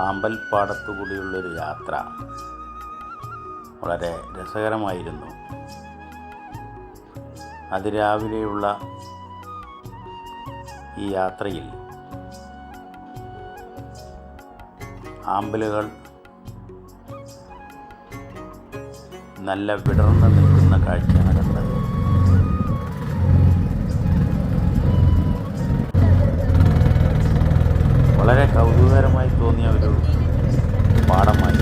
ആമ്പൽപ്പാടത്തുകൂടിയുള്ളൊരു യാത്ര വളരെ രസകരമായിരുന്നു. അതിരാവിലെയുള്ള ഈ യാത്രയിൽ ആമ്പലുകൾ നല്ല വിടർന്ന് നിൽക്കുന്ന കാഴ്ചയാണ് കണ്ടത്. വളരെ കൗതുകകരമായി തോന്നിയ ഒരു പാടമായി.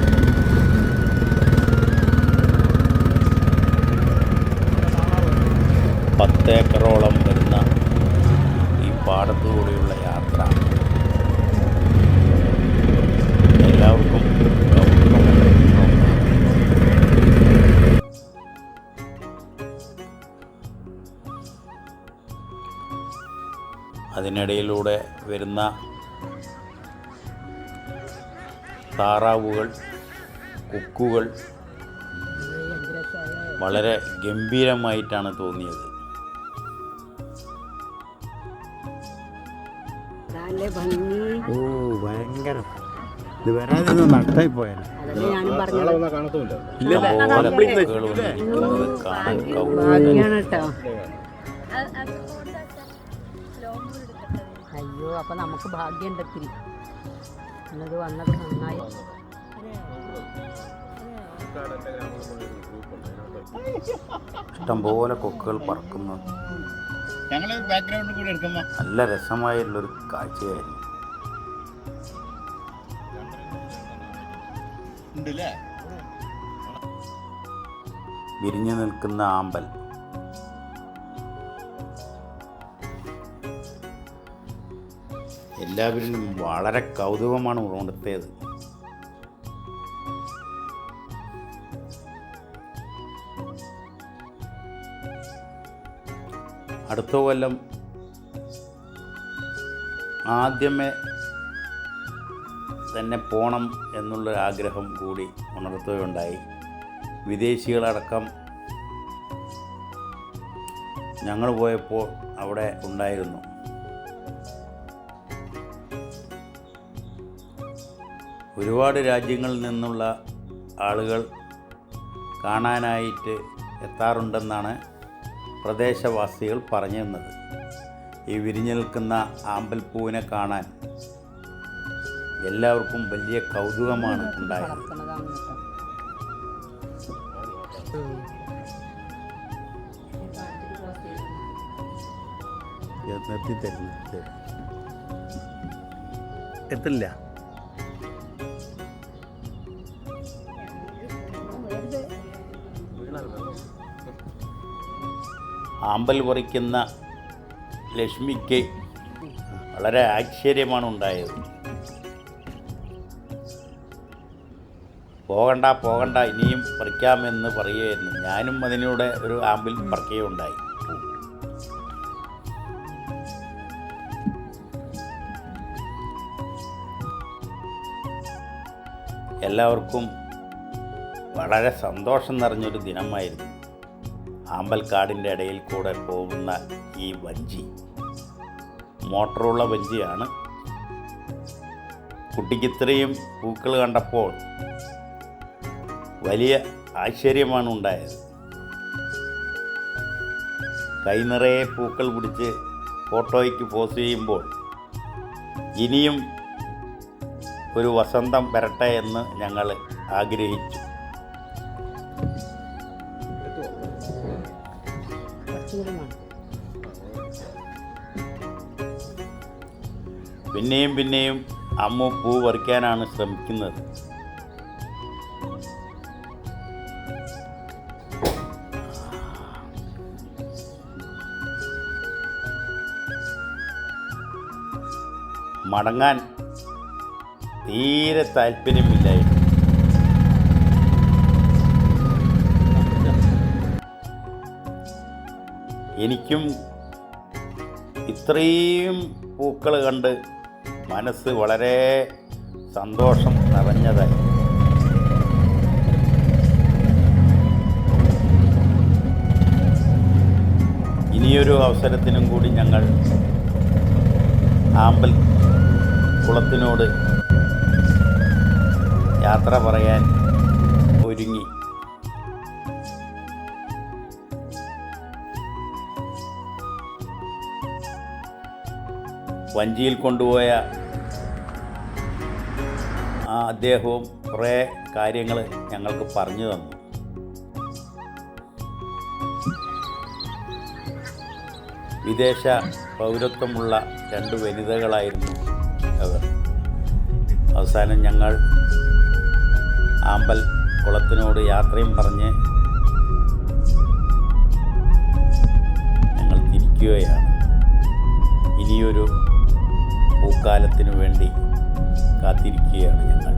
10 ഏക്കറോളം വരുന്ന ഈ പാടത്തുകൂടിയുള്ള യാത്ര എല്ലാവർക്കും അതിനിടയിലൂടെ വരുന്ന താറാവുകൾ, കൊക്കുകൾ വളരെ ഗംഭീരമായിട്ടാണ് തോന്നിയത്. ഭയങ്കര ഇത് വരാതെ നട്ടായി പോയാൽ അയ്യോ, അപ്പൊ നമുക്ക് ഭാഗ്യം ഉണ്ടെത്തിരി എന്നത് വന്നത് നന്നായി. ഇഷ്ടംപോലെ കൊക്കുകൾ പറക്കുന്നു. നല്ല രസമായുള്ളൊരു കാഴ്ചയായിരുന്നു. വിരിഞ്ഞു നിൽക്കുന്ന ആമ്പൽ എല്ലാവരിലും വളരെ കൗതുകമാണ് ഉണർത്തിയത്. അടുത്ത കൊല്ലം ആദ്യമേ തന്നെ പോകണം എന്നുള്ളൊരാഗ്രഹം കൂടി ഉണർത്തുകയുണ്ടായി. വിദേശികളടക്കം ഞങ്ങൾ പോയപ്പോൾ അവിടെ ഉണ്ടായിരുന്നു. ഒരുപാട് രാജ്യങ്ങളിൽ നിന്നുള്ള ആളുകൾ കാണാനായിട്ട് എത്താറുണ്ടെന്നാണ് പ്രദേശവാസികൾ പറഞ്ഞു തന്നത്. ഈ വിരിഞ്ഞു നിൽക്കുന്ന ആമ്പൽപ്പൂവിനെ കാണാൻ എല്ലാവർക്കും വലിയ കൗതുകമാണ് ഉണ്ടായത്. എത്തില്ല. ആമ്പൽ പറിക്കുന്ന ലക്ഷ്മിക്ക് വളരെ ആശ്ചര്യമാണ് ഉണ്ടായത്. പോകണ്ട ഇനിയും പറിക്കാമെന്ന് പറയുകയായിരുന്നു. ഞാനും അതിലൂടെ ഒരു ആമ്പൽ പറിക്കുകയുണ്ടായി. എല്ലാവർക്കും വളരെ സന്തോഷം നിറഞ്ഞൊരു ദിനമായിരുന്നു. ആമ്പൽക്കാടിൻ്റെ ഇടയിൽ കൂടെ പോകുന്ന ഈ വഞ്ചി മോട്ടറുള്ള വഞ്ചിയാണ്. കുട്ടിക്ക് ഇത്രയും പൂക്കൾ കണ്ടപ്പോൾ വലിയ ആശ്ചര്യമാണ് ഉണ്ടായത്. കൈ നിറയെ പൂക്കൾ പിടിച്ച് ഫോട്ടോയ്ക്ക് പോസ്റ്റ് ചെയ്യുമ്പോൾ ഇനിയും ഒരു വസന്തം വരട്ടെ എന്ന് ഞങ്ങൾ ആഗ്രഹിച്ചു. പിന്നെയും അമ്മു പൂ പറിക്കാനാണ് ശ്രമിക്കുന്നത്. മടങ്ങാൻ തീരെ താല്പര്യമില്ലായിരുന്നു. എനിക്കും ഇത്രയും പൂക്കൾ കണ്ട് മനസ്സ് വളരെ സന്തോഷം നിറഞ്ഞതായി. ഇനിയൊരു അവസരത്തിനും കൂടി ഞങ്ങൾ ആമ്പൽ കുളത്തിനോട് യാത്ര പറയാൻ ഒരുങ്ങി. വഞ്ചിയിൽ കൊണ്ടുപോയ അദ്ദേഹവും കുറേ കാര്യങ്ങൾ ഞങ്ങൾക്ക് പറഞ്ഞു തന്നു. വിദേശ പൗരത്വമുള്ള 2 വനിതകളായിരുന്നു അവർ. അവസാനം ഞങ്ങൾ ആമ്പൽ കുളത്തിനോട് യാത്രയും പറഞ്ഞ് ഞങ്ങൾ തിരിക്കുകയാണ്. ഇനിയൊരു പൂക്കാലത്തിനു വേണ്ടി കാത്തിരിക്കുകയാണ് ഞങ്ങൾ.